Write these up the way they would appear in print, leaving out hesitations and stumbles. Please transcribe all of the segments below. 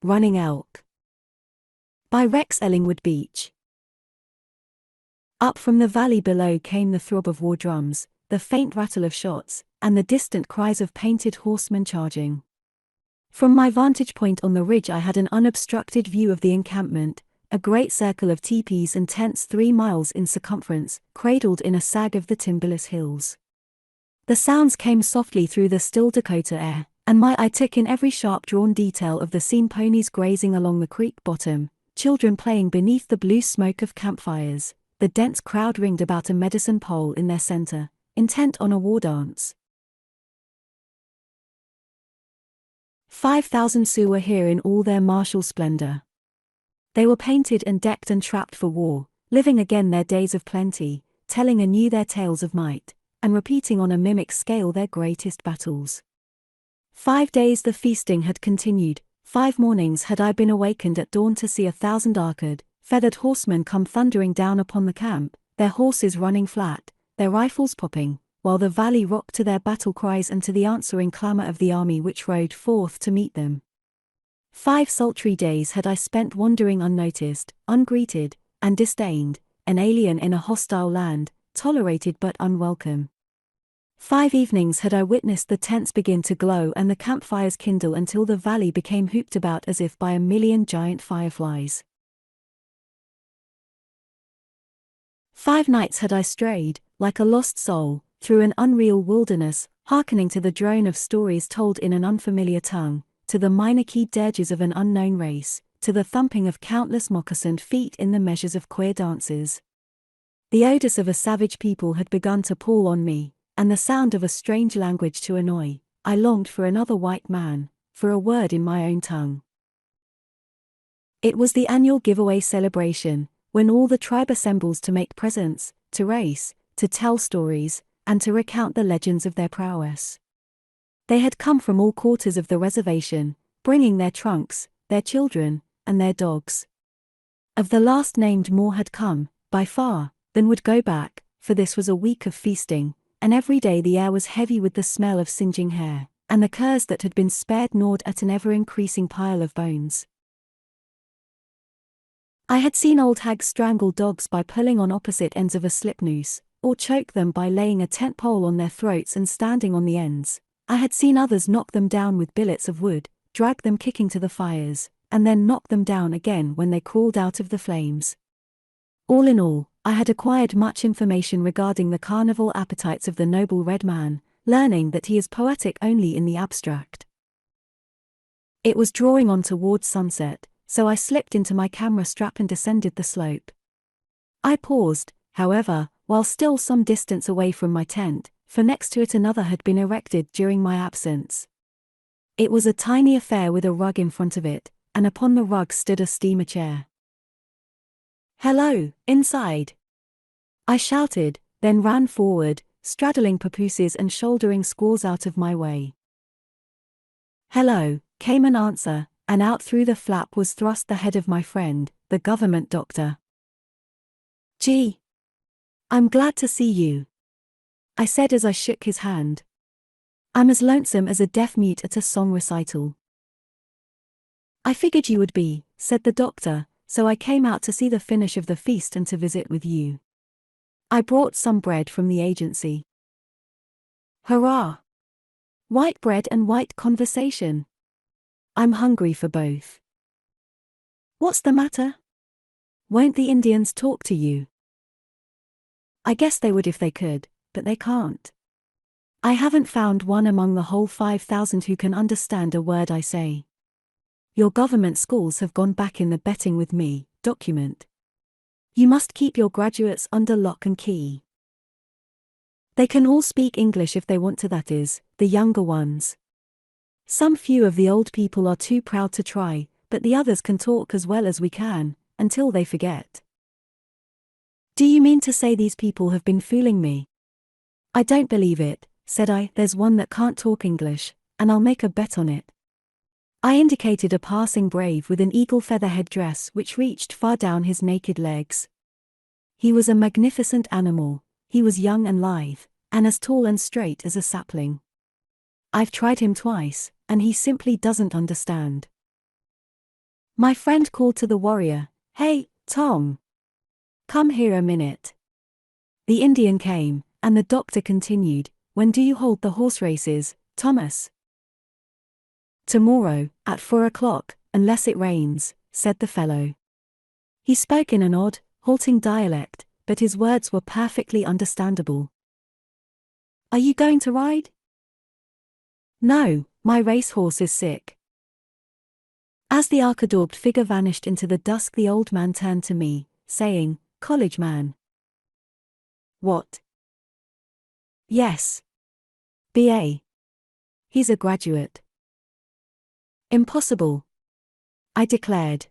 Running Elk by Rex Ellingwood Beach. Up from the valley below came the throb of war drums, the faint rattle of shots, and the distant cries of painted horsemen charging. From my vantage point on the ridge I had an unobstructed view of the encampment, a great circle of teepees and tents 3 miles in circumference, cradled in a sag of the timberless hills. The sounds came softly through the still Dakota air, and my eye took in every sharp-drawn detail of the scene: ponies grazing along the creek bottom, children playing beneath the blue smoke of campfires, the dense crowd ringed about a medicine pole in their center, intent on a war dance. 5,000 Sioux were here in all their martial splendor. They were painted and decked and trapped for war, living again their days of plenty, telling anew their tales of might, and repeating on a mimic scale their greatest battles. 5 days the feasting had continued, 5 mornings had I been awakened at dawn to see 1,000 archered, feathered horsemen come thundering down upon the camp, their horses running flat, their rifles popping, while the valley rocked to their battle cries and to the answering clamor of the army which rode forth to meet them. 5 sultry days had I spent wandering unnoticed, ungreeted, and disdained, an alien in a hostile land, tolerated but unwelcome. 5 evenings had I witnessed the tents begin to glow and the campfires kindle until the valley became hooped about as if by a million giant fireflies. 5 nights had I strayed, like a lost soul, through an unreal wilderness, hearkening to the drone of stories told in an unfamiliar tongue, to the minor-keyed dirges of an unknown race, to the thumping of countless moccasined feet in the measures of queer dances. The odors of a savage people had begun to pall on me, and the sound of a strange language to annoy. I longed for another white man, for a word in my own tongue. It was the annual giveaway celebration, when all the tribe assembles to make presents, to race, to tell stories, and to recount the legends of their prowess. They had come from all quarters of the reservation, bringing their trunks, their children, and their dogs. Of the last named more had come, by far, than would go back, for this was a week of feasting, and every day the air was heavy with the smell of singeing hair, and the curs that had been spared gnawed at an ever-increasing pile of bones. I had seen old hags strangle dogs by pulling on opposite ends of a slip noose, or choke them by laying a tent pole on their throats and standing on the ends. I had seen others knock them down with billets of wood, drag them kicking to the fires, and then knock them down again when they crawled out of the flames. All in all, I had acquired much information regarding the carnival appetites of the noble red man, learning that he is poetic only in the abstract. It was drawing on towards sunset, so I slipped into my camera strap and descended the slope. I paused, however, while still some distance away from my tent, for next to it another had been erected during my absence. It was a tiny affair with a rug in front of it, and upon the rug stood a steamer chair. "Hello, inside!" I shouted, then ran forward, straddling papooses and shouldering squaws out of my way. "Hello," came an answer, and out through the flap was thrust the head of my friend, the government doctor. "Gee! I'm glad to see you," I said as I shook his hand. "I'm as lonesome as a deaf-mute at a song recital." "I figured you would be," said the doctor, "so I came out to see the finish of the feast and to visit with you. I brought some bread from the agency." Hurrah! White bread and white conversation. I'm hungry for both. "What's the matter? Won't the Indians talk to you?" "I guess they would if they could, but they can't. I haven't found one among the whole 5,000 who can understand a word I say. Your government schools have gone back in the betting with me, document. You must keep your graduates under lock and key. They can all speak English if they want to, that is, the younger ones. Some few of the old people are too proud to try, but the others can talk as well as we can, until they forget." "Do you mean to say these people have been fooling me?" "I don't believe it," said I. "There's one that can't talk English, and I'll make a bet on it." I indicated a passing brave with an eagle feather headdress which reached far down his naked legs. He was a magnificent animal. He was young and lithe, and as tall and straight as a sapling. I've tried him twice, and he simply doesn't understand. My friend called to the warrior, "Hey, Tom. Come here a minute." The Indian came, and the doctor continued, "When do you hold the horse races, Thomas?" "Tomorrow, at 4 o'clock, unless it rains," said the fellow. He spoke in an odd, halting dialect, but his words were perfectly understandable. "Are you going to ride?" "No, my racehorse is sick." As the archadaubed figure vanished into the dusk, the old man turned to me, saying, "College man." "What?" "Yes. B.A. He's a graduate." "Impossible," I declared.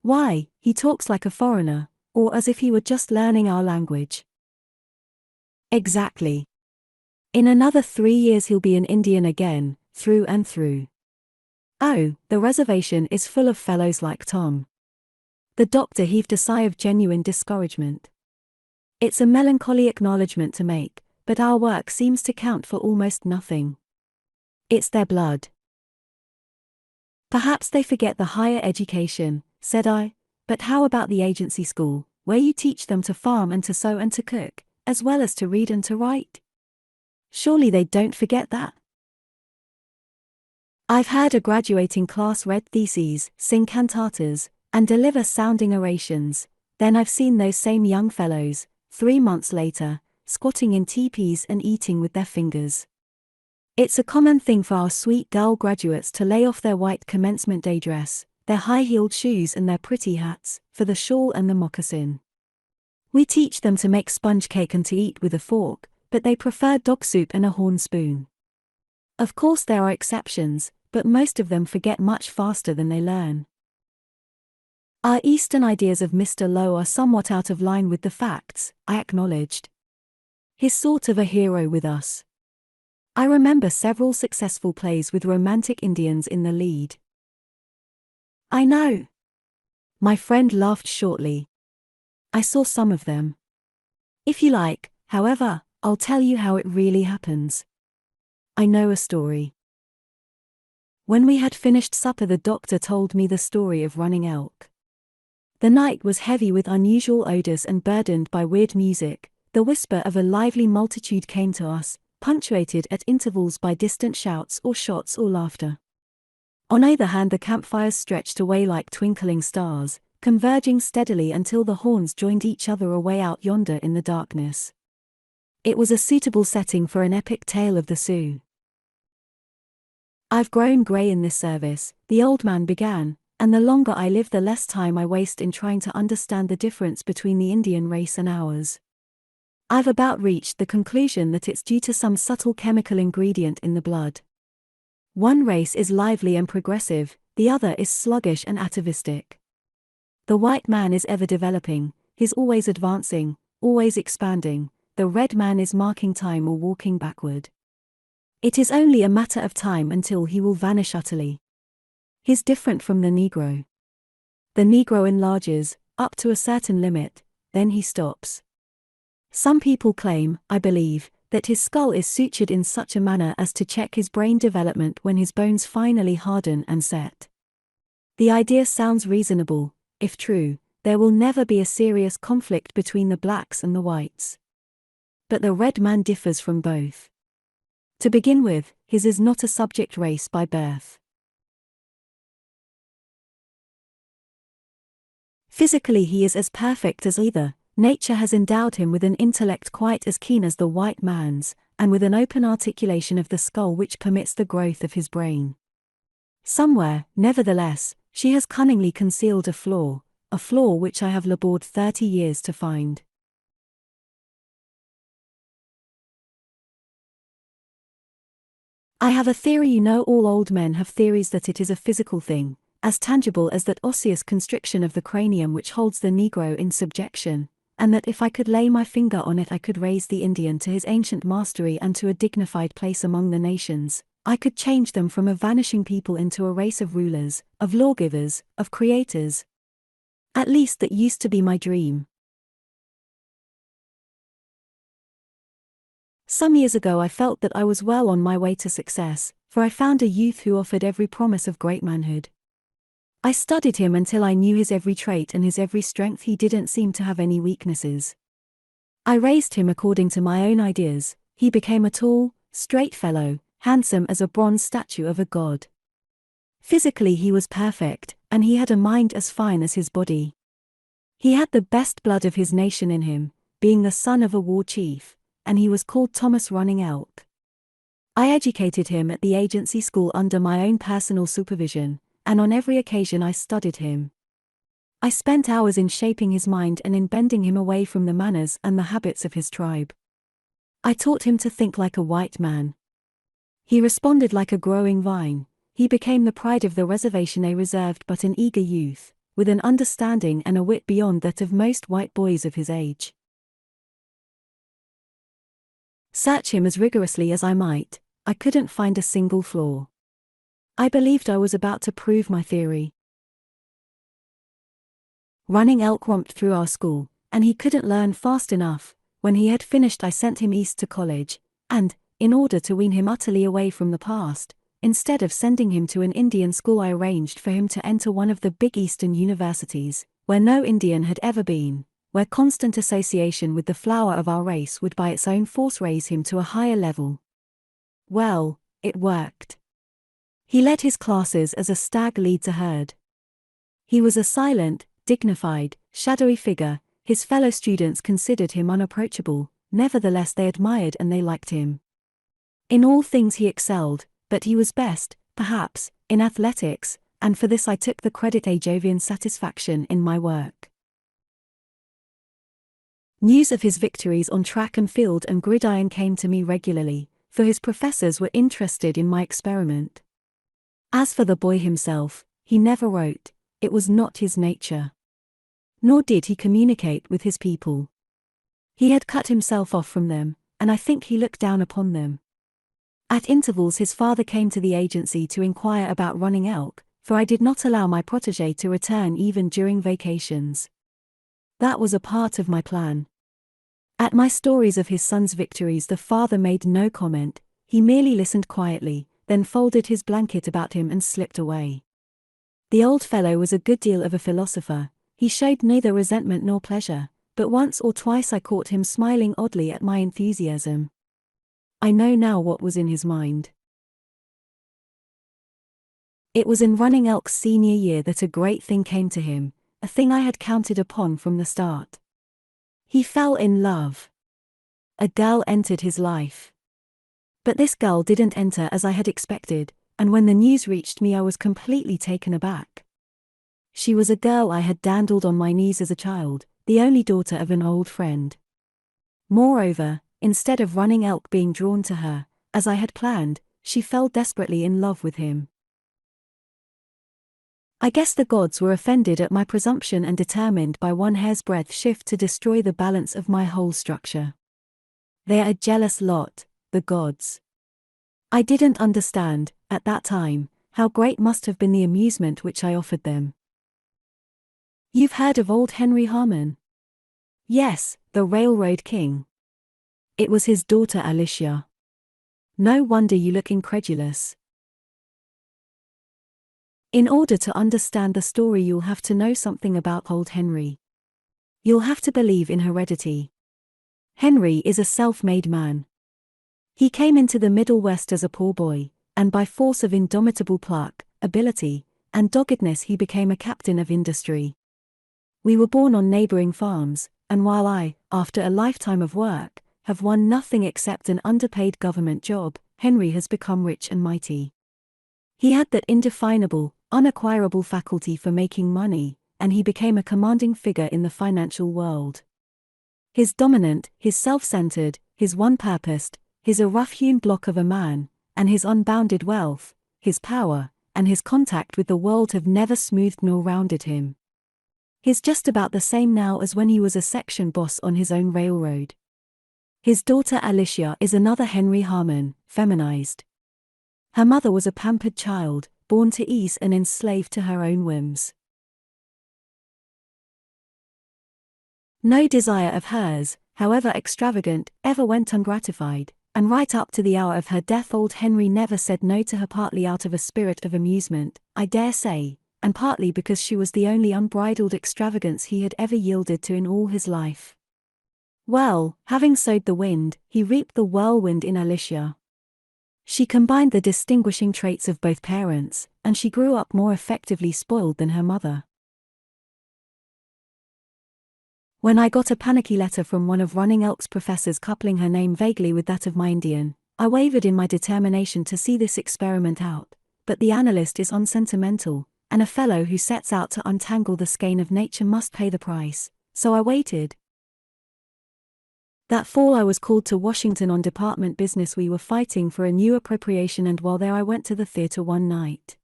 "Why, he talks like a foreigner, or as if he were just learning our language." "Exactly. In another 3 years he'll be an Indian again, through and through. Oh, the reservation is full of fellows like Tom." The doctor heaved a sigh of genuine discouragement. "It's a melancholy acknowledgement to make, but our work seems to count for almost nothing. It's their blood." "Perhaps they forget the higher education," said I, "but how about the agency school, where you teach them to farm and to sew and to cook, as well as to read and to write? Surely they don't forget that?" "I've heard a graduating class read theses, sing cantatas, and deliver sounding orations. Then I've seen those same young fellows, 3 months later, squatting in teepees and eating with their fingers. It's a common thing for our sweet girl graduates to lay off their white commencement day dress, their high-heeled shoes and their pretty hats, for the shawl and the moccasin. We teach them to make sponge cake and to eat with a fork, but they prefer dog soup and a horn spoon. Of course there are exceptions, but most of them forget much faster than they learn." "Our Eastern ideas of Mr. Lowe are somewhat out of line with the facts," I acknowledged. "He's sort of a hero with us. I remember several successful plays with romantic Indians in the lead." "I know." My friend laughed shortly. "I saw some of them. If you like, however, I'll tell you how it really happens. I know a story." When we had finished supper, the doctor told me the story of running elk. The night was heavy with unusual odors and burdened by weird music. The whisper of a lively multitude came to us, punctuated at intervals by distant shouts or shots or laughter. On either hand the campfires stretched away like twinkling stars, converging steadily until the horns joined each other away out yonder in the darkness. It was a suitable setting for an epic tale of the Sioux. "I've grown grey in this service," the old man began, "and the longer I live the less time I waste in trying to understand the difference between the Indian race and ours. I've about reached the conclusion that it's due to some subtle chemical ingredient in the blood. One race is lively and progressive, the other is sluggish and atavistic. The white man is ever developing, he's always advancing, always expanding. The red man is marking time or walking backward. It is only a matter of time until he will vanish utterly. He's different from the Negro. The Negro enlarges, up to a certain limit, then he stops. Some people claim, I believe, that his skull is sutured in such a manner as to check his brain development when his bones finally harden and set. The idea sounds reasonable. If true, there will never be a serious conflict between the blacks and the whites. But the red man differs from both. To begin with, his is not a subject race by birth. Physically he is as perfect as either. Nature has endowed him with an intellect quite as keen as the white man's, and with an open articulation of the skull which permits the growth of his brain. Somewhere, nevertheless, she has cunningly concealed a flaw which I have labored 30 years to find. I have a theory. You know, all old men have theories that it is a physical thing, as tangible as that osseous constriction of the cranium which holds the Negro in subjection, and that if I could lay my finger on it I could raise the Indian to his ancient mastery and to a dignified place among the nations. I could change them from a vanishing people into a race of rulers, of lawgivers, of creators. At least that used to be my dream. Some years ago I felt that I was well on my way to success, for I found a youth who offered every promise of great manhood. I studied him until I knew his every trait and his every strength. He didn't seem to have any weaknesses. I raised him according to my own ideas. He became a tall, straight fellow, handsome as a bronze statue of a god. Physically he was perfect, and he had a mind as fine as his body. He had the best blood of his nation in him, being the son of a war chief, and he was called Thomas Running Elk. I educated him at the agency school under my own personal supervision, and on every occasion I studied him. I spent hours in shaping his mind and in bending him away from the manners and the habits of his tribe. I taught him to think like a white man. He responded like a growing vine. He became the pride of the reservation, a reserved but an eager youth, with an understanding and a wit beyond that of most white boys of his age. Search him as rigorously as I might, I couldn't find a single flaw. I believed I was about to prove my theory. Running Elk romped through our school, and he couldn't learn fast enough. When he had finished, I sent him east to college, and, in order to wean him utterly away from the past, instead of sending him to an Indian school, I arranged for him to enter one of the big Eastern universities, where no Indian had ever been, where constant association with the flower of our race would by its own force raise him to a higher level. Well, it worked. He led his classes as a stag leads a herd. He was a silent, dignified, shadowy figure. His fellow students considered him unapproachable, nevertheless they admired and they liked him. In all things he excelled, but he was best, perhaps, in athletics, and for this I took the credit, a Jovian satisfaction in my work. News of his victories on track and field and gridiron came to me regularly, for his professors were interested in my experiment. As for the boy himself, he never wrote. It was not his nature. Nor did he communicate with his people. He had cut himself off from them, and I think he looked down upon them. At intervals his father came to the agency to inquire about Running Elk, for I did not allow my protégé to return even during vacations. That was a part of my plan. At my stories of his son's victories the father made no comment, he merely listened quietly, then folded his blanket about him and slipped away. The old fellow was a good deal of a philosopher. He showed neither resentment nor pleasure, but once or twice I caught him smiling oddly at my enthusiasm. I know now what was in his mind. It was in Running Elk's senior year that a great thing came to him, a thing I had counted upon from the start. He fell in love. A girl entered his life. But this girl didn't enter as I had expected, and when the news reached me I was completely taken aback. She was a girl I had dandled on my knees as a child, the only daughter of an old friend. Moreover, instead of Running Elk being drawn to her, as I had planned, she fell desperately in love with him. I guess the gods were offended at my presumption and determined by one hair's breadth shift to destroy the balance of my whole structure. They're a jealous lot, the gods. I didn't understand, at that time, how great must have been the amusement which I offered them. You've heard of old Henry Harman? Yes, the railroad king. It was his daughter Alicia. No wonder you look incredulous. In order to understand the story you'll have to know something about old Henry. You'll have to believe in heredity. Henry is a self-made man. He came into the Middle West as a poor boy, and by force of indomitable pluck, ability, and doggedness he became a captain of industry. We were born on neighboring farms, and while I, after a lifetime of work, have won nothing except an underpaid government job, Henry has become rich and mighty. He had that indefinable, unacquirable faculty for making money, and he became a commanding figure in the financial world. His dominant, his self-centered, his one-purposed, his a rough-hewn block of a man, and his unbounded wealth, his power, and his contact with the world have never smoothed nor rounded him. He's just about the same now as when he was a section boss on his own railroad. His daughter Alicia is another Henry Harman, feminized. Her mother was a pampered child, born to ease and enslaved to her own whims. No desire of hers, however extravagant, ever went ungratified, and right up to the hour of her death old Henry never said no to her, partly out of a spirit of amusement, I dare say, and partly because she was the only unbridled extravagance he had ever yielded to in all his life. Well, having sowed the wind, he reaped the whirlwind in Alicia. She combined the distinguishing traits of both parents, and she grew up more effectively spoiled than her mother. When I got a panicky letter from one of Running Elk's professors coupling her name vaguely with that of my Indian, I wavered in my determination to see this experiment out, but the analyst is unsentimental, and a fellow who sets out to untangle the skein of nature must pay the price, so I waited. That fall I was called to Washington on department business. We were fighting for a new appropriation, and while there I went to the theater one night.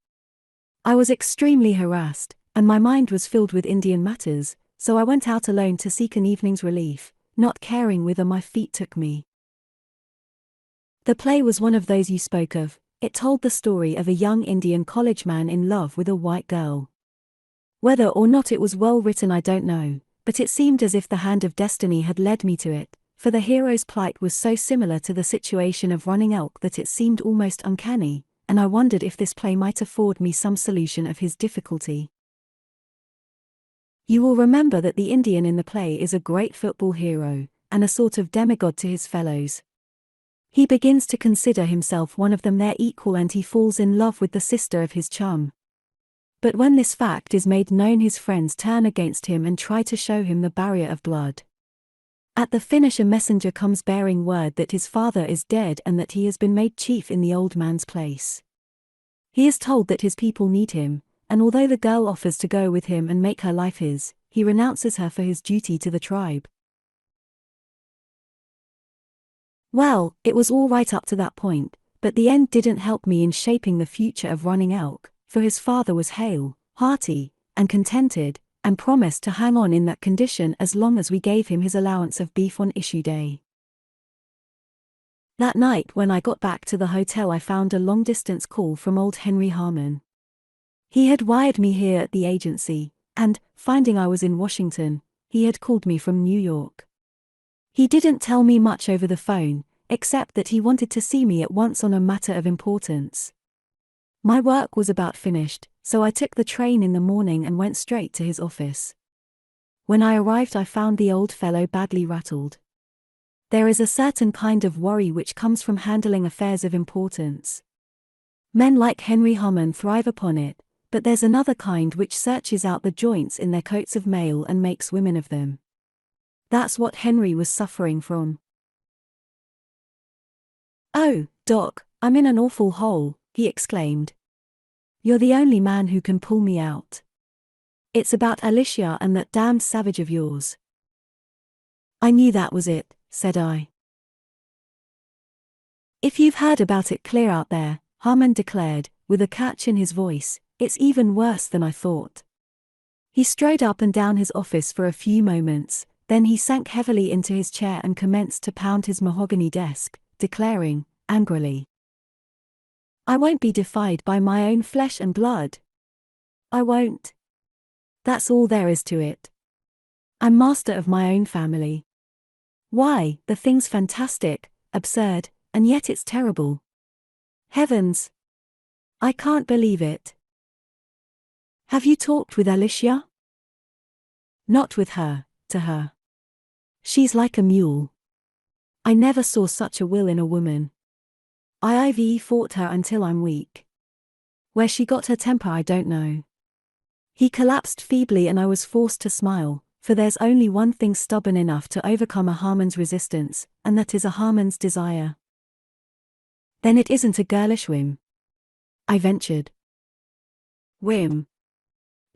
I was extremely harassed, and my mind was filled with Indian matters, so I went out alone to seek an evening's relief, not caring whither my feet took me. The play was one of those you spoke of. It told the story of a young Indian college man in love with a white girl. Whether or not it was well written I don't know, but it seemed as if the hand of destiny had led me to it, for the hero's plight was so similar to the situation of Running Elk that it seemed almost uncanny, and I wondered if this play might afford me some solution of his difficulty. You will remember that the Indian in the play is a great football hero, and a sort of demigod to his fellows. He begins to consider himself one of them, their equal, and he falls in love with the sister of his chum. But when this fact is made known, his friends turn against him and try to show him the barrier of blood. At the finish, a messenger comes bearing word that his father is dead and that he has been made chief in the old man's place. He is told that his people need him, and although the girl offers to go with him and make her life his, he renounces her for his duty to the tribe. Well, it was all right up to that point, but the end didn't help me in shaping the future of Running Elk, for his father was hale, hearty, and contented, and promised to hang on in that condition as long as we gave him his allowance of beef on issue day. That night when I got back to the hotel, I found a long-distance call from old Henry Harmon. He had wired me here at the agency, and, finding I was in Washington, he had called me from New York. He didn't tell me much over the phone, except that he wanted to see me at once on a matter of importance. My work was about finished, so I took the train in the morning and went straight to his office. When I arrived, I found the old fellow badly rattled. There is a certain kind of worry which comes from handling affairs of importance. Men like Henry Harmon thrive upon it, but there's another kind which searches out the joints in their coats of mail and makes women of them. That's what Henry was suffering from. "Oh, Doc, I'm in an awful hole," he exclaimed. "You're the only man who can pull me out. It's about Alicia and that damned savage of yours." "I knew that was it," said I. "If you've heard about it clear out there," Harmon declared, with a catch in his voice, "it's even worse than I thought." He strode up and down his office for a few moments, then he sank heavily into his chair and commenced to pound his mahogany desk, declaring, angrily, "I won't be defied by my own flesh and blood. I won't. That's all there is to it. I'm master of my own family. Why, the thing's fantastic, absurd, and yet it's terrible. Heavens! I can't believe it." "Have you talked with Alicia?" "Not with her, to her. She's like a mule. I never saw such a will in a woman. I've fought her until I'm weak. Where she got her temper I don't know." He collapsed feebly and I was forced to smile, for there's only one thing stubborn enough to overcome a Harmon's resistance, and that is a Harmon's desire. "Then it isn't a girlish whim?" I ventured. "Whim?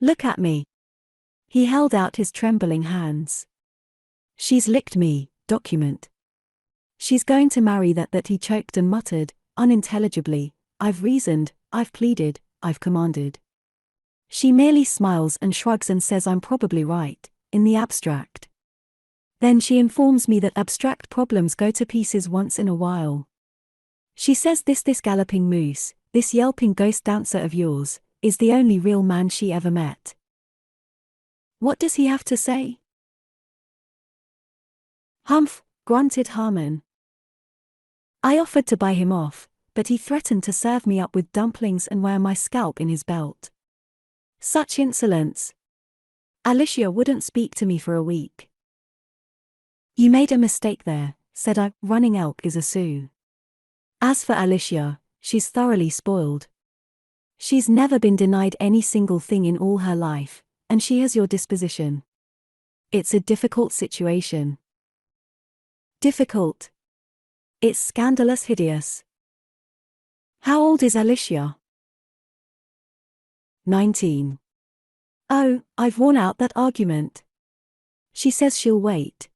Look at me." He held out his trembling hands. "She's licked me, document. She's going to marry that," he choked and muttered, unintelligibly. "I've reasoned, I've pleaded, I've commanded. She merely smiles and shrugs and says I'm probably right, in the abstract. Then she informs me that abstract problems go to pieces once in a while. She says this galloping moose, this yelping ghost dancer of yours, is the only real man she ever met." "What does he have to say?" "Humph," grunted Harmon. "I offered to buy him off, but he threatened to serve me up with dumplings and wear my scalp in his belt. Such insolence. Alicia wouldn't speak to me for a week. You made a mistake there, said I. Running elk is a Sioux. As for Alicia, she's thoroughly spoiled. She's never been denied any single thing in all her life, and she has your disposition. It's a difficult situation. Difficult. It's scandalous, hideous. How old is Alicia? 19. Oh, I've worn out that argument. She says she'll wait.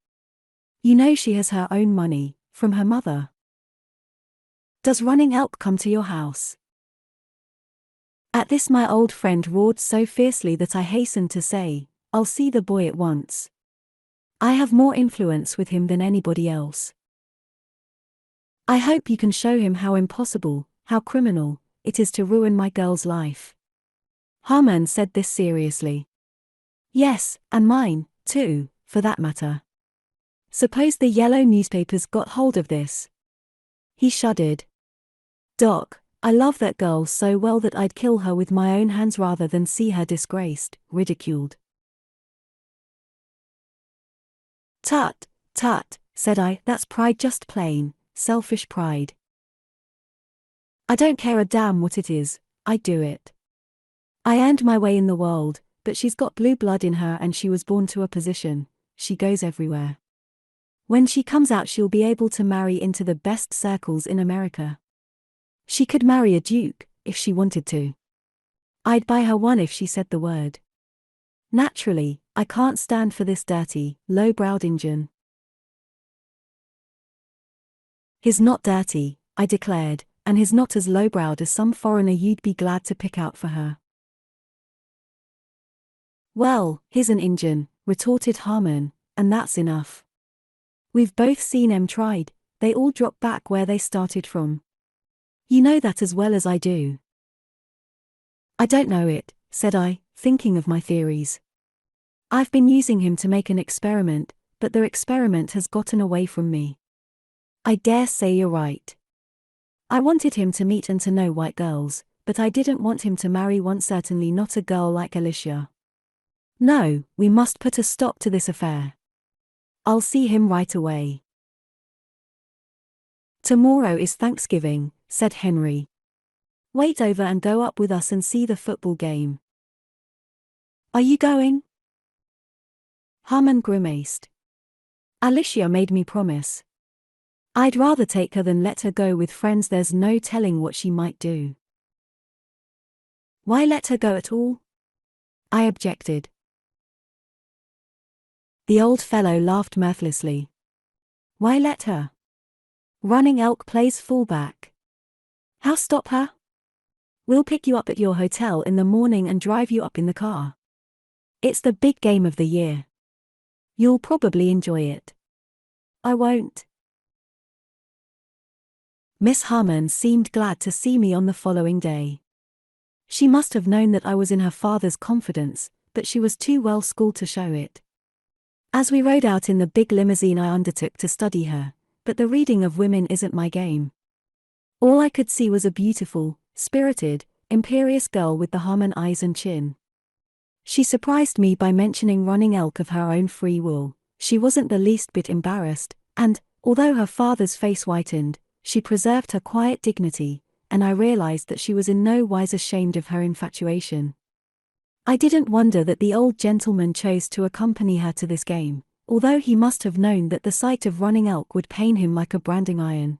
You know she has her own money, from her mother. Does Running Elk come to your house? At this my old friend roared so fiercely that I hastened to say, I'll see the boy at once. I have more influence with him than anybody else. I hope you can show him how impossible, how criminal, it is to ruin my girl's life. Harmon said this seriously. Yes, and mine, too, for that matter. Suppose the yellow newspapers got hold of this. He shuddered. Doc, I love that girl so well that I'd kill her with my own hands rather than see her disgraced, ridiculed. Tut, tut, said I, that's pride, just plain, selfish pride. I don't care a damn what it is, I'd do it. I earned my way in the world, but she's got blue blood in her and she was born to a position, she goes everywhere. When she comes out she'll be able to marry into the best circles in America. She could marry a duke, if she wanted to. I'd buy her one if she said the word. Naturally, I can't stand for this dirty, low-browed Injun. He's not dirty, I declared, and he's not as low-browed as some foreigner you'd be glad to pick out for her. Well, he's an Injun, retorted Harmon, and that's enough. We've both seen 'em tried, they all drop back where they started from. You know that as well as I do. I don't know it, said I, thinking of my theories. I've been using him to make an experiment, but the experiment has gotten away from me. I dare say you're right. I wanted him to meet and to know white girls, but I didn't want him to marry one, certainly not a girl like Alicia. No, we must put a stop to this affair. I'll see him right away. Tomorrow is Thanksgiving, said Henry. Wait over and go up with us and see the football game. Are you going? Harmon grimaced. Alicia made me promise. I'd rather take her than let her go with friends, there's no telling what she might do. Why let her go at all? I objected. The old fellow laughed mirthlessly. Why let her? Running Elk plays fullback. How stop her? We'll pick you up at your hotel in the morning and drive you up in the car. It's the big game of the year. You'll probably enjoy it. I won't. Miss Harmon seemed glad to see me on the following day. She must have known that I was in her father's confidence, but she was too well schooled to show it. As we rode out in the big limousine I undertook to study her, but the reading of women isn't my game. All I could see was a beautiful, spirited, imperious girl with the Harmon eyes and chin. She surprised me by mentioning Running Elk of her own free will. She wasn't the least bit embarrassed, and, although her father's face whitened, she preserved her quiet dignity, and I realized that she was in no wise ashamed of her infatuation. I didn't wonder that the old gentleman chose to accompany her to this game, although he must have known that the sight of Running Elk would pain him like a branding iron.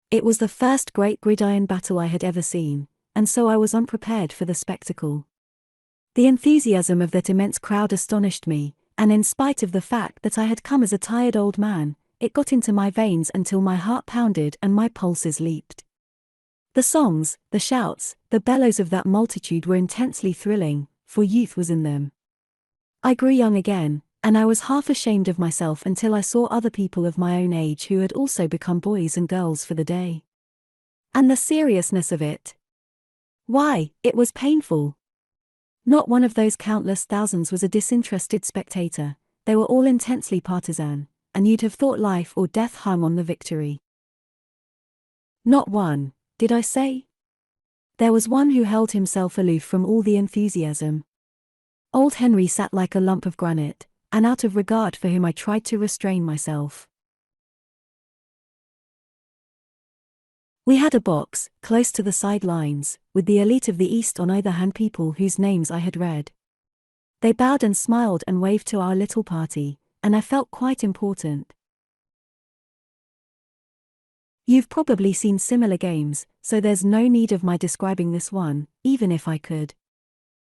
It was the first great gridiron battle I had ever seen, and so I was unprepared for the spectacle. The enthusiasm of that immense crowd astonished me, and in spite of the fact that I had come as a tired old man, it got into my veins until my heart pounded and my pulses leaped. The songs, the shouts, the bellows of that multitude were intensely thrilling, for youth was in them. I grew young again, and I was half ashamed of myself until I saw other people of my own age who had also become boys and girls for the day. And the seriousness of it. Why, it was painful. Not one of those countless thousands was a disinterested spectator, they were all intensely partisan, and you'd have thought life or death hung on the victory. Not one, did I say? There was one who held himself aloof from all the enthusiasm. Old Henry sat like a lump of granite, and out of regard for him I tried to restrain myself. We had a box, close to the sidelines, with the elite of the East on either hand, people whose names I had read. They bowed and smiled and waved to our little party, and I felt quite important. You've probably seen similar games, so there's no need of my describing this one, even if I could.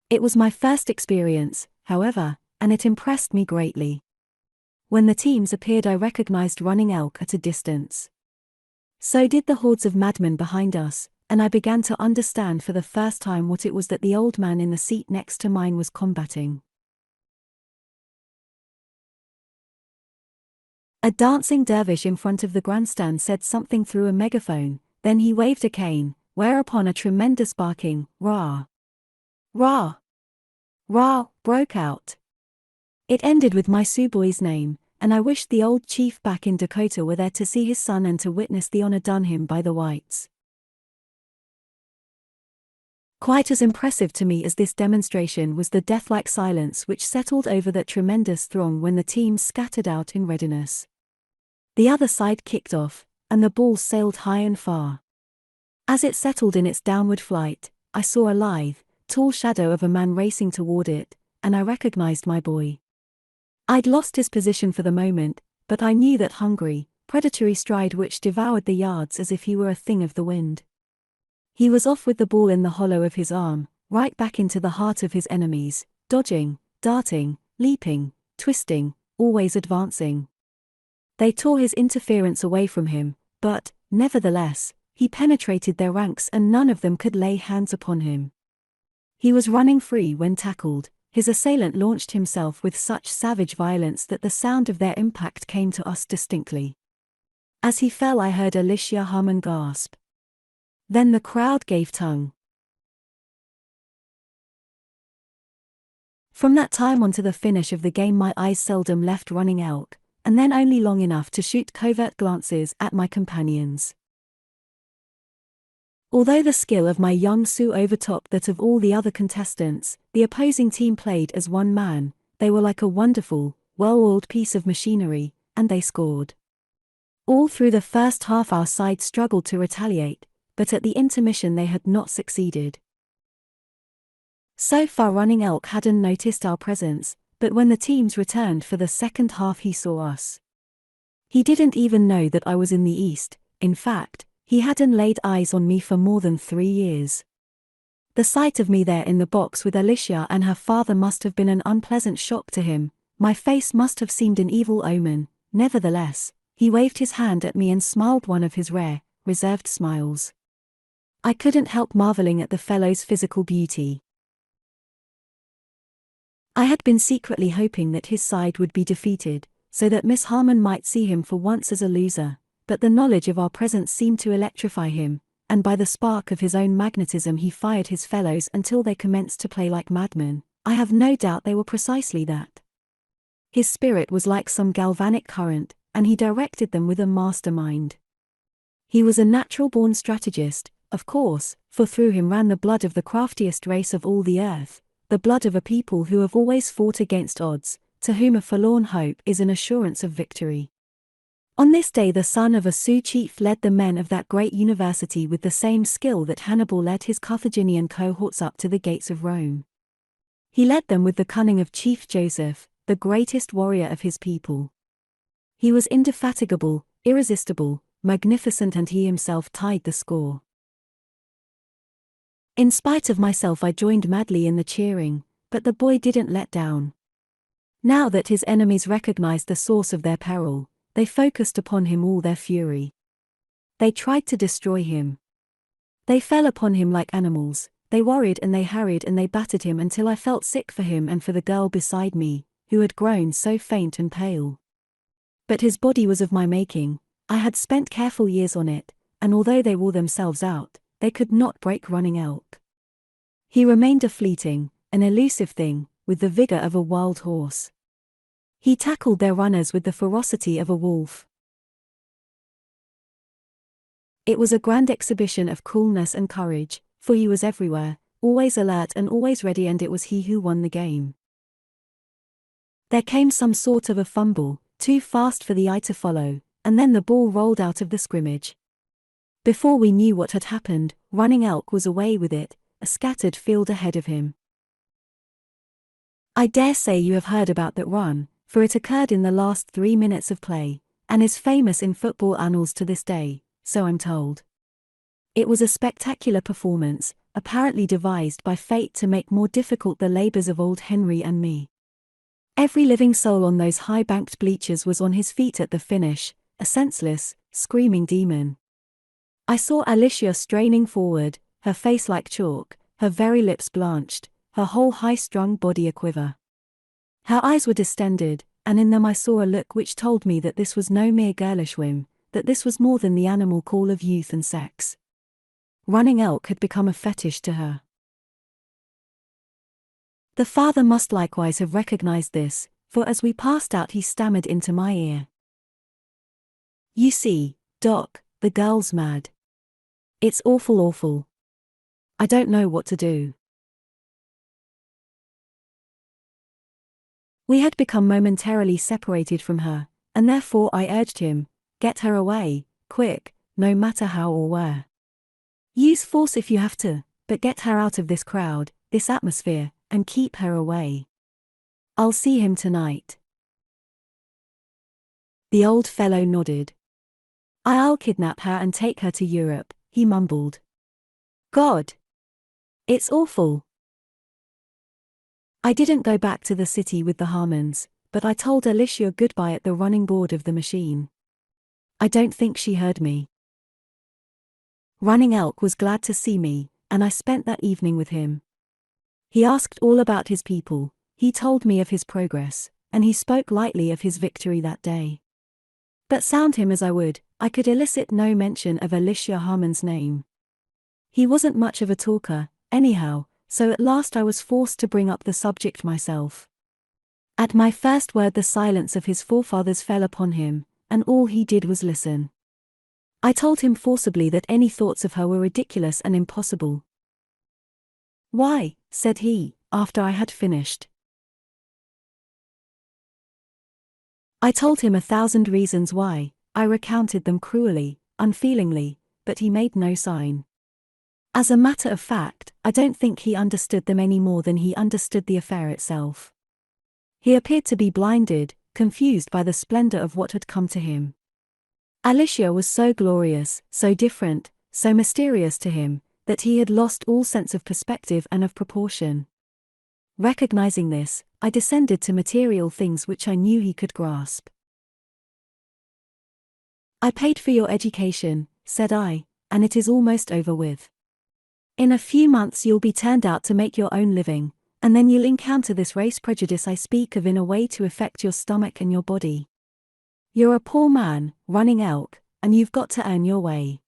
It was my first experience, however, and it impressed me greatly. When the teams appeared, I recognized running elk at a distance. So did the hordes of madmen behind us, and I began to understand for the first time what it was that the old man in the seat next to mine was combating. A dancing dervish in front of the grandstand said something through a megaphone, then he waved a cane, whereupon a tremendous barking, "Rah! Rah! Rah!" broke out. It ended with my Sioux boy's name, and I wished the old chief back in Dakota were there to see his son and to witness the honor done him by the whites. Quite as impressive to me as this demonstration was the death-like silence which settled over that tremendous throng when the teams scattered out in readiness. The other side kicked off, and the ball sailed high and far. As it settled in its downward flight, I saw a lithe, tall shadow of a man racing toward it, and I recognized my boy. I'd lost his position for the moment, but I knew that hungry, predatory stride which devoured the yards as if he were a thing of the wind. He was off with the ball in the hollow of his arm, right back into the heart of his enemies, dodging, darting, leaping, twisting, always advancing. They tore his interference away from him, but, nevertheless, he penetrated their ranks and none of them could lay hands upon him. He was running free when tackled. His assailant launched himself with such savage violence that the sound of their impact came to us distinctly. As he fell, I heard Alicia Harmon gasp. Then the crowd gave tongue. From that time on to the finish of the game, my eyes seldom left running elk, and then only long enough to shoot covert glances at my companions. Although the skill of my young Sioux overtopped that of all the other contestants, the opposing team played as one man. They were like a wonderful, well-oiled piece of machinery, and they scored. All through the first half our side struggled to retaliate, but at the intermission they had not succeeded. So far running elk hadn't noticed our presence, but when the teams returned for the second half he saw us. He didn't even know that I was in the East. In fact, he hadn't laid eyes on me for more than 3 years. The sight of me there in the box with Alicia and her father must have been an unpleasant shock to him. My face must have seemed an evil omen. Nevertheless, he waved his hand at me and smiled one of his rare, reserved smiles. I couldn't help marveling at the fellow's physical beauty. I had been secretly hoping that his side would be defeated, so that Miss Harmon might see him for once as a loser, but the knowledge of our presence seemed to electrify him, and by the spark of his own magnetism he fired his fellows until they commenced to play like madmen. I have no doubt they were precisely that. His spirit was like some galvanic current, and he directed them with a mastermind. He was a natural-born strategist, of course, for through him ran the blood of the craftiest race of all the earth, the blood of a people who have always fought against odds, to whom a forlorn hope is an assurance of victory. On this day the son of a Sioux chief led the men of that great university with the same skill that Hannibal led his Carthaginian cohorts up to the gates of Rome. He led them with the cunning of Chief Joseph, the greatest warrior of his people. He was indefatigable, irresistible, magnificent, and he himself tied the score. In spite of myself I joined madly in the cheering, but the boy didn't let down. Now that his enemies recognized the source of their peril, they focused upon him all their fury. They tried to destroy him. They fell upon him like animals, they worried and they harried and they battered him until I felt sick for him and for the girl beside me, who had grown so faint and pale. But his body was of my making. I had spent careful years on it, and although they wore themselves out, they could not break running elk. He remained a fleeting, an elusive thing, with the vigor of a wild horse. He tackled their runners with the ferocity of a wolf. It was a grand exhibition of coolness and courage, for he was everywhere, always alert and always ready, and it was he who won the game. There came some sort of a fumble, too fast for the eye to follow, and then the ball rolled out of the scrimmage. Before we knew what had happened, Running Elk was away with it, a scattered field ahead of him. I dare say you have heard about that run, for it occurred in the last 3 minutes of play, and is famous in football annals to this day, so I'm told. It was a spectacular performance, apparently devised by fate to make more difficult the labors of old Henry and me. Every living soul on those high-banked bleachers was on his feet at the finish, a senseless, screaming demon. I saw Alicia straining forward, her face like chalk, her very lips blanched, her whole high-strung body aquiver. Her eyes were distended, and in them I saw a look which told me that this was no mere girlish whim, that this was more than the animal call of youth and sex. Running Elk had become a fetish to her. The father must likewise have recognized this, for as we passed out he stammered into my ear. "You see, Doc, the girl's mad. It's awful, awful. I don't know what to do." We had become momentarily separated from her, and therefore I urged him, "Get her away, quick, no matter how or where. Use force if you have to, but get her out of this crowd, this atmosphere, and keep her away. I'll see him tonight." The old fellow nodded. "I'll kidnap her and take her to Europe," he mumbled. "God! It's awful." I didn't go back to the city with the Harmons, but I told Alicia goodbye at the running board of the machine. I don't think she heard me. Running Elk was glad to see me, and I spent that evening with him. He asked all about his people, he told me of his progress, and he spoke lightly of his victory that day. But sound him as I would, I could elicit no mention of Alicia Harmon's name. He wasn't much of a talker, anyhow, so at last I was forced to bring up the subject myself. At my first word the silence of his forefathers fell upon him, and all he did was listen. I told him forcibly that any thoughts of her were ridiculous and impossible. "Why?" said he, after I had finished. I told him 1,000 reasons why. I recounted them cruelly, unfeelingly, but he made no sign. As a matter of fact, I don't think he understood them any more than he understood the affair itself. He appeared to be blinded, confused by the splendor of what had come to him. Alicia was so glorious, so different, so mysterious to him, that he had lost all sense of perspective and of proportion. Recognizing this, I descended to material things which I knew he could grasp. "I paid for your education," said I, "and it is almost over with. In a few months you'll be turned out to make your own living, and then you'll encounter this race prejudice I speak of in a way to affect your stomach and your body. You're a poor man, Running Elk, and you've got to earn your way.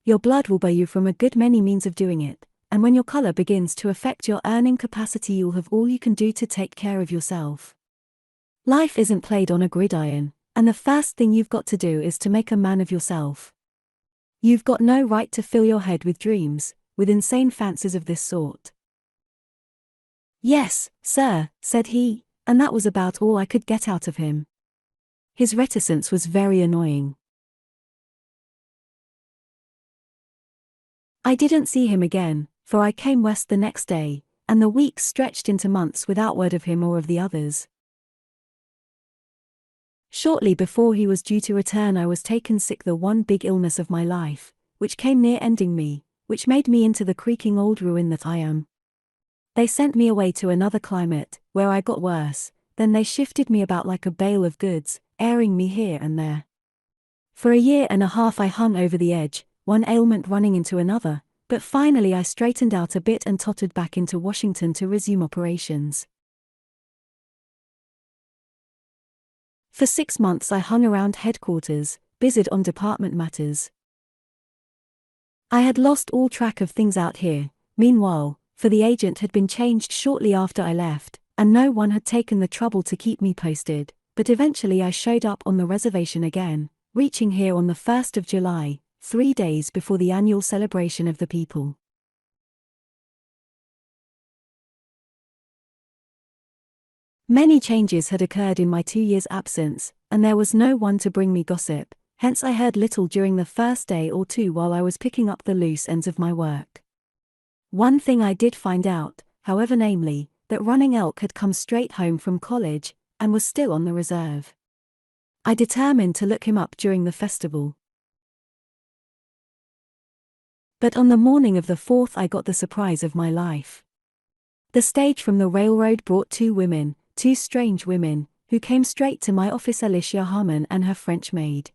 Your blood will buy you from a good many means of doing it, and when your color begins to affect your earning capacity you'll have all you can do to take care of yourself. Life isn't played on a gridiron, and the first thing you've got to do is to make a man of yourself. You've got no right to fill your head with dreams, with insane fancies of this sort." "Yes, sir," said he, and that was about all I could get out of him. His reticence was very annoying. I didn't see him again, for I came west the next day, and the weeks stretched into months without word of him or of the others. Shortly before he was due to return I was taken sick, the one big illness of my life, which came near ending me, which made me into the creaking old ruin that I am. They sent me away to another climate, where I got worse, then they shifted me about like a bale of goods, airing me here and there. For 1.5 years I hung over the edge, one ailment running into another, but finally I straightened out a bit and tottered back into Washington to resume operations. For 6 months I hung around headquarters, busied on department matters. I had lost all track of things out here, meanwhile, for the agent had been changed shortly after I left, and no one had taken the trouble to keep me posted, but eventually I showed up on the reservation again, reaching here on the 1st of July, 3 days before the annual celebration of the people. Many changes had occurred in my 2 years' absence, and there was no one to bring me gossip, hence I heard little during the first day or two while I was picking up the loose ends of my work. One thing I did find out, however, namely, that Running Elk had come straight home from college, and was still on the reserve. I determined to look him up during the festival. But on the morning of the 4th I got the surprise of my life. The stage from the railroad brought 2 women, 2 strange women, who came straight to my office: Alicia Harmon and her French maid.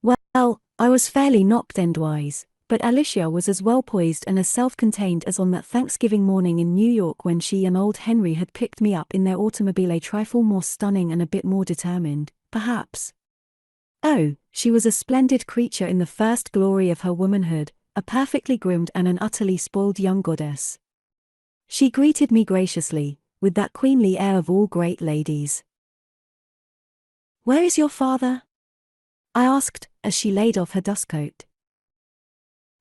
Well, I was fairly knocked endwise, but Alicia was as well poised and as self-contained as on that Thanksgiving morning in New York when she and old Henry had picked me up in their automobile, a trifle more stunning and a bit more determined, perhaps. Oh, she was a splendid creature in the first glory of her womanhood, a perfectly groomed and an utterly spoiled young goddess. She greeted me graciously, with that queenly air of all great ladies. "Where is your father?" I asked, as she laid off her dustcoat.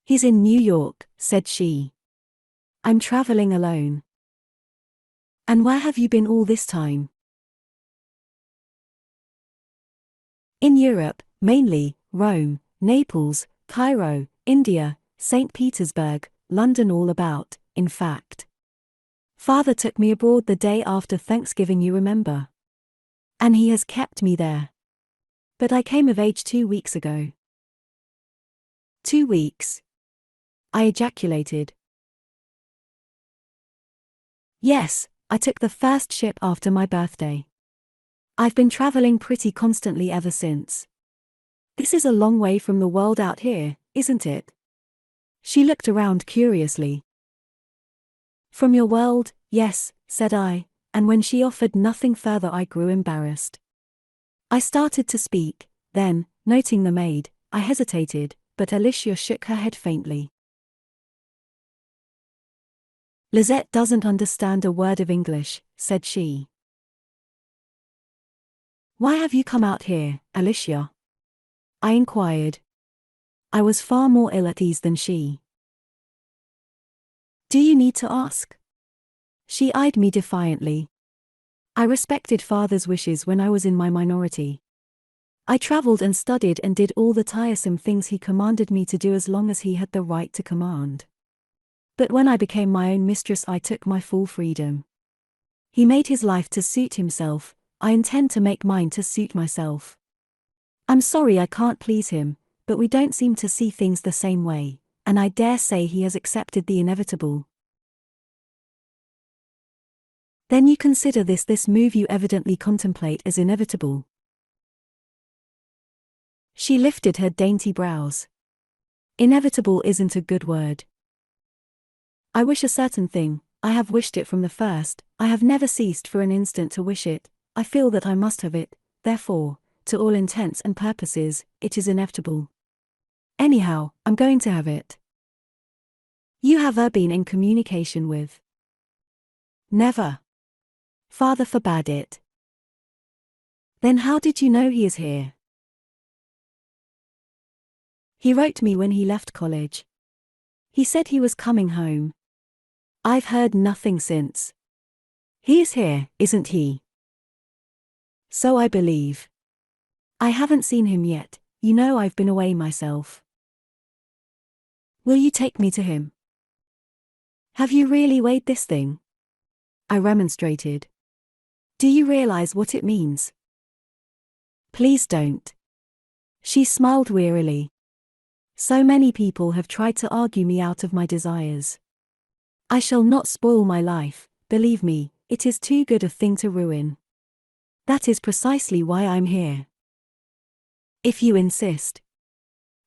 "He's in New York," said she. "I'm traveling alone." "And where have you been all this time?" "In Europe, mainly, Rome, Naples, Cairo, India, St. Petersburg, London, all about, in fact. Father took me abroad the day after Thanksgiving, you remember. And he has kept me there. But I came of age 2 weeks ago." 2 weeks? I ejaculated. "Yes, I took the first ship after my birthday. I've been traveling pretty constantly ever since. This is a long way from the world out here, isn't it?" She looked around curiously. "From your world, yes," said I, and when she offered nothing further I grew embarrassed. I started to speak, then, noting the maid, I hesitated, but Alicia shook her head faintly. "Lizette doesn't understand a word of English," said she. "Why have you come out here, Alicia?" I inquired. I was far more ill at ease than she. "Do you need to ask?" She eyed me defiantly. I respected Father's wishes when I was in my minority. I traveled and studied and did all the tiresome things he commanded me to do as long as he had the right to command. But when I became my own mistress I took my full freedom. He made his life to suit himself, I intend to make mine to suit myself. I'm sorry I can't please him, but we don't seem to see things the same way, and I dare say he has accepted the inevitable. Then you consider this move you evidently contemplate as inevitable. She lifted her dainty brows. Inevitable isn't a good word. I wish a certain thing, I have wished it from the first, I have never ceased for an instant to wish it, I feel that I must have it, therefore, to all intents and purposes, it is inevitable. Anyhow, I'm going to have it. You have been in communication with? Never. Father forbade it. Then how did you know he is here? He wrote me when he left college. He said he was coming home. I've heard nothing since. He is here, isn't he? So I believe. I haven't seen him yet, you know I've been away myself. Will you take me to him? Have you really weighed this thing? I remonstrated. Do you realize what it means? Please don't. She smiled wearily. So many people have tried to argue me out of my desires. I shall not spoil my life, believe me, it is too good a thing to ruin. That is precisely why I'm here. If you insist.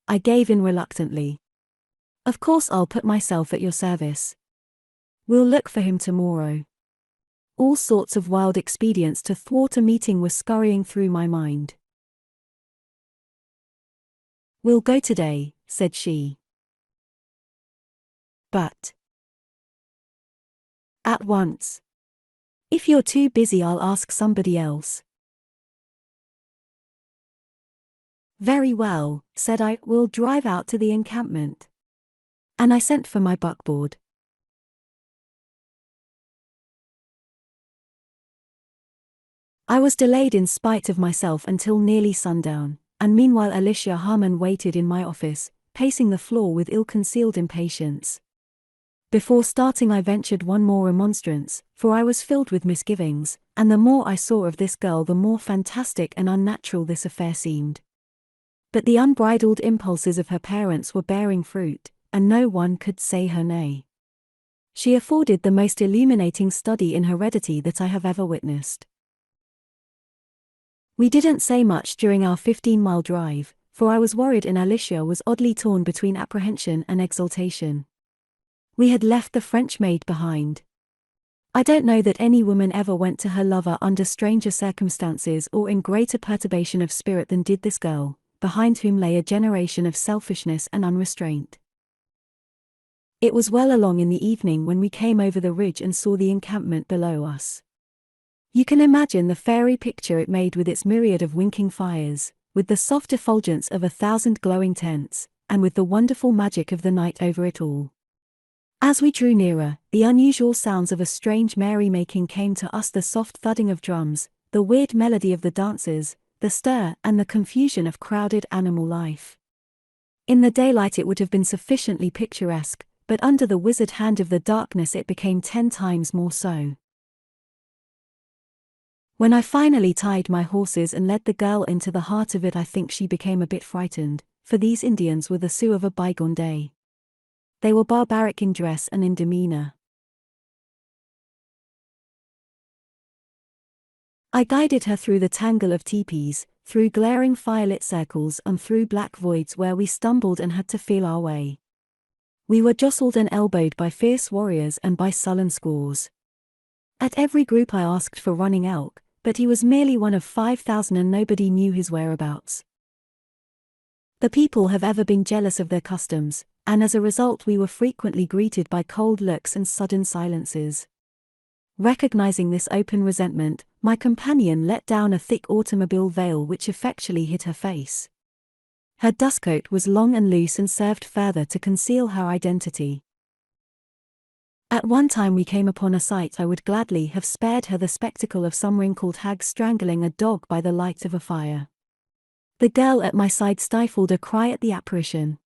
I gave in reluctantly. Of course I'll put myself at your service. We'll look for him tomorrow. All sorts of wild expedients to thwart a meeting were scurrying through my mind. We'll go today, said she. But at once. If you're too busy I'll ask somebody else. Very well, said I, we'll drive out to the encampment. and I sent for my buckboard. I was delayed in spite of myself until nearly sundown, and meanwhile Alicia Harmon waited in my office, pacing the floor with ill-concealed impatience. Before starting I ventured one more remonstrance, for I was filled with misgivings, and the more I saw of this girl the more fantastic and unnatural this affair seemed. But the unbridled impulses of her parents were bearing fruit, and no one could say her nay. She afforded the most illuminating study in heredity that I have ever witnessed. We didn't say much during our 15-mile drive, for I was worried and Alicia was oddly torn between apprehension and exultation. We had left the French maid behind. I don't know that any woman ever went to her lover under stranger circumstances or in greater perturbation of spirit than did this girl, behind whom lay a generation of selfishness and unrestraint. It was well along in the evening when we came over the ridge and saw the encampment below us. You can imagine the fairy picture it made with its myriad of winking fires, with the soft effulgence of 1,000 glowing tents, and with the wonderful magic of the night over it all. As we drew nearer, the unusual sounds of a strange merry-making came to us, the soft thudding of drums, the weird melody of the dancers, the stir and the confusion of crowded animal life. In the daylight it would have been sufficiently picturesque, but under the wizard hand of the darkness it became 10 times more so. When I finally tied my horses and led the girl into the heart of it, I think she became a bit frightened, for these Indians were the Sioux of a bygone day. They were barbaric in dress and in demeanor. I guided her through the tangle of teepees, through glaring firelit circles and through black voids where we stumbled and had to feel our way. We were jostled and elbowed by fierce warriors and by sullen squaws. At every group I asked for Running Elk, but he was merely one of 5,000 and nobody knew his whereabouts. The people have ever been jealous of their customs, and as a result we were frequently greeted by cold looks and sudden silences. Recognizing this open resentment, my companion let down a thick automobile veil which effectually hid her face. Her dustcoat was long and loose and served further to conceal her identity. At one time we came upon a sight I would gladly have spared her, the spectacle of some wrinkled hag strangling a dog by the light of a fire. The girl at my side stifled a cry at the apparition.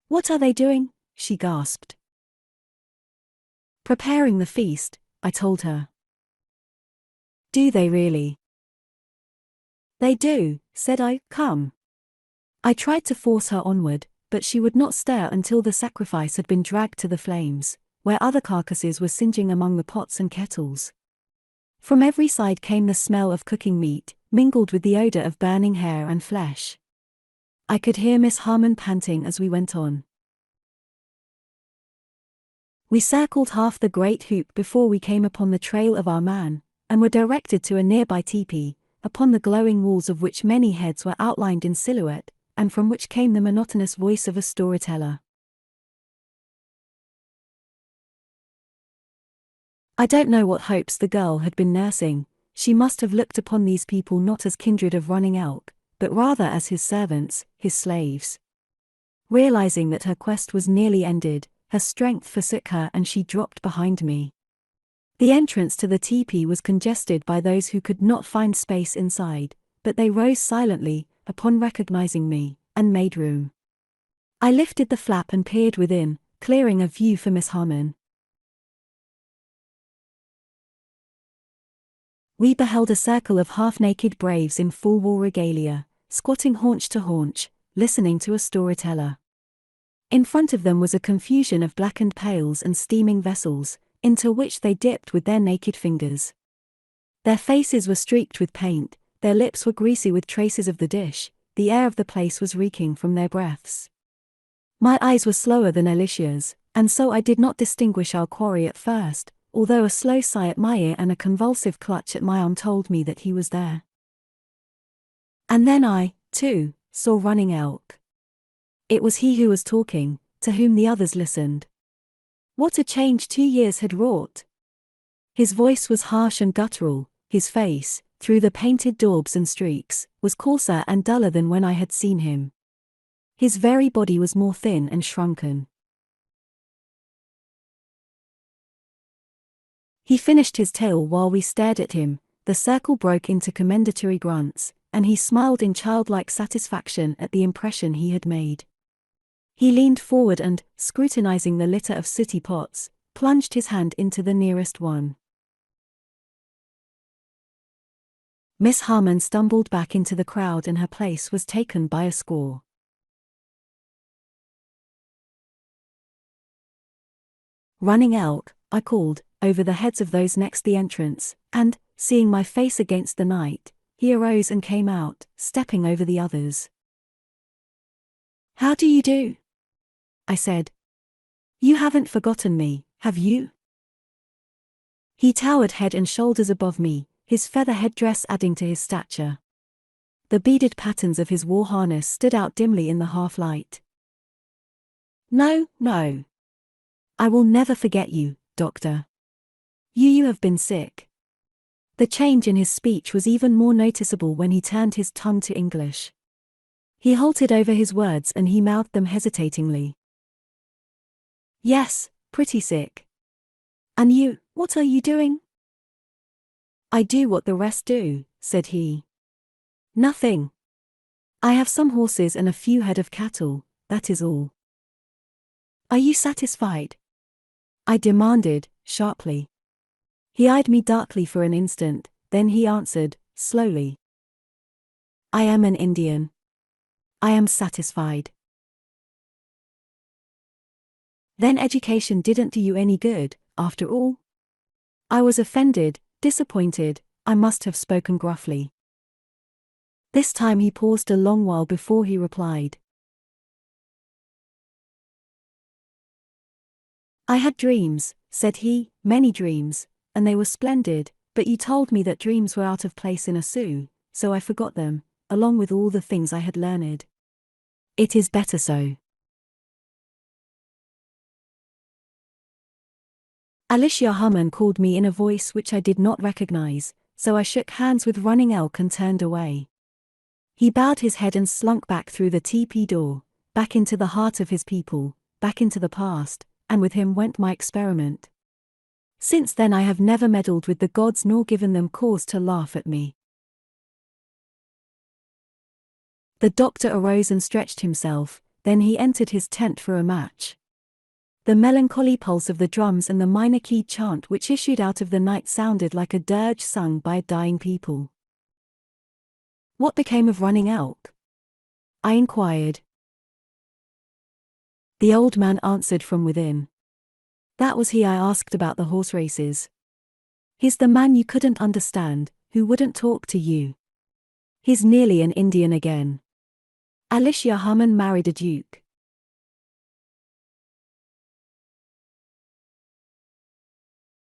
"What are they doing?" she gasped. "Preparing the feast," I told her. "Do they really?" "They do," said I. "Come." I tried to force her onward, but she would not stir until the sacrifice had been dragged to the flames, where other carcasses were singeing among the pots and kettles. From every side came the smell of cooking meat, mingled with the odor of burning hair and flesh. I could hear Miss Harmon panting as we went on. We circled half the great hoop before we came upon the trail of our man, and were directed to a nearby teepee, upon the glowing walls of which many heads were outlined in silhouette, and from which came the monotonous voice of a storyteller. I don't know what hopes the girl had been nursing. She must have looked upon these people not as kindred of Running Elk, but rather as his servants, his slaves. Realizing that her quest was nearly ended, her strength forsook her and she dropped behind me. The entrance to the teepee was congested by those who could not find space inside, but they rose silently, upon recognizing me, and made room. I lifted the flap and peered within, clearing a view for Miss Harmon. We beheld a circle of half-naked braves in full war regalia, squatting haunch to haunch, listening to a storyteller. In front of them was a confusion of blackened pails and steaming vessels, into which they dipped with their naked fingers. Their faces were streaked with paint, their lips were greasy with traces of the dish, the air of the place was reeking from their breaths. My eyes were slower than Alicia's, and so I did not distinguish our quarry at first, although a slow sigh at my ear and a convulsive clutch at my arm told me that he was there. And then I, too, saw Running Elk. It was he who was talking, to whom the others listened. What a change 2 years had wrought! His voice was harsh and guttural, his face, through the painted daubs and streaks, was coarser and duller than when I had seen him. His very body was more thin and shrunken. He finished his tale while we stared at him. The circle broke into commendatory grunts, and he smiled in childlike satisfaction at the impression he had made. He leaned forward and, scrutinizing the litter of sooty pots, plunged his hand into the nearest one. Miss Harmon stumbled back into the crowd and her place was taken by a score. "Running elk," I called, over the heads of those next the entrance, and, seeing my face against the night, he arose and came out, stepping over the others. "How do you do?" I said. "You haven't forgotten me, have you?" He towered head and shoulders above me, his feather headdress adding to his stature. The beaded patterns of his war harness stood out dimly in the half-light. "No, no. I will never forget you, Doctor. You have been sick." The change in his speech was even more noticeable when he turned his tongue to English. He halted over his words and he mouthed them hesitatingly. "Yes, pretty sick. And you, what are you doing?" "I do what the rest do," said he. "Nothing. I have some horses and a few head of cattle, that is all." "Are you satisfied?" I demanded, sharply. He eyed me darkly for an instant, then he answered, slowly. "I am an Indian. I am satisfied." Then education didn't do you any good, after all? I was offended, disappointed. I must have spoken gruffly. This time he paused a long while before he replied. "I had dreams," said he, "many dreams, and they were splendid, but you told me that dreams were out of place in a zoo, so I forgot them, along with all the things I had learned. It is better so." Alicia Harmon called me in a voice which I did not recognize, so I shook hands with Running Elk and turned away. He bowed his head and slunk back through the teepee door, back into the heart of his people, back into the past, and with him went my experiment. Since then I have never meddled with the gods nor given them cause to laugh at me. The doctor arose and stretched himself, then he entered his tent for a match. The melancholy pulse of the drums and the minor-keyed chant which issued out of the night sounded like a dirge sung by a dying people. "What became of Running Elk?" I inquired. The old man answered from within. "That was he I asked about the horse races. He's the man you couldn't understand, who wouldn't talk to you. He's nearly an Indian again. Alicia Harmon married a duke.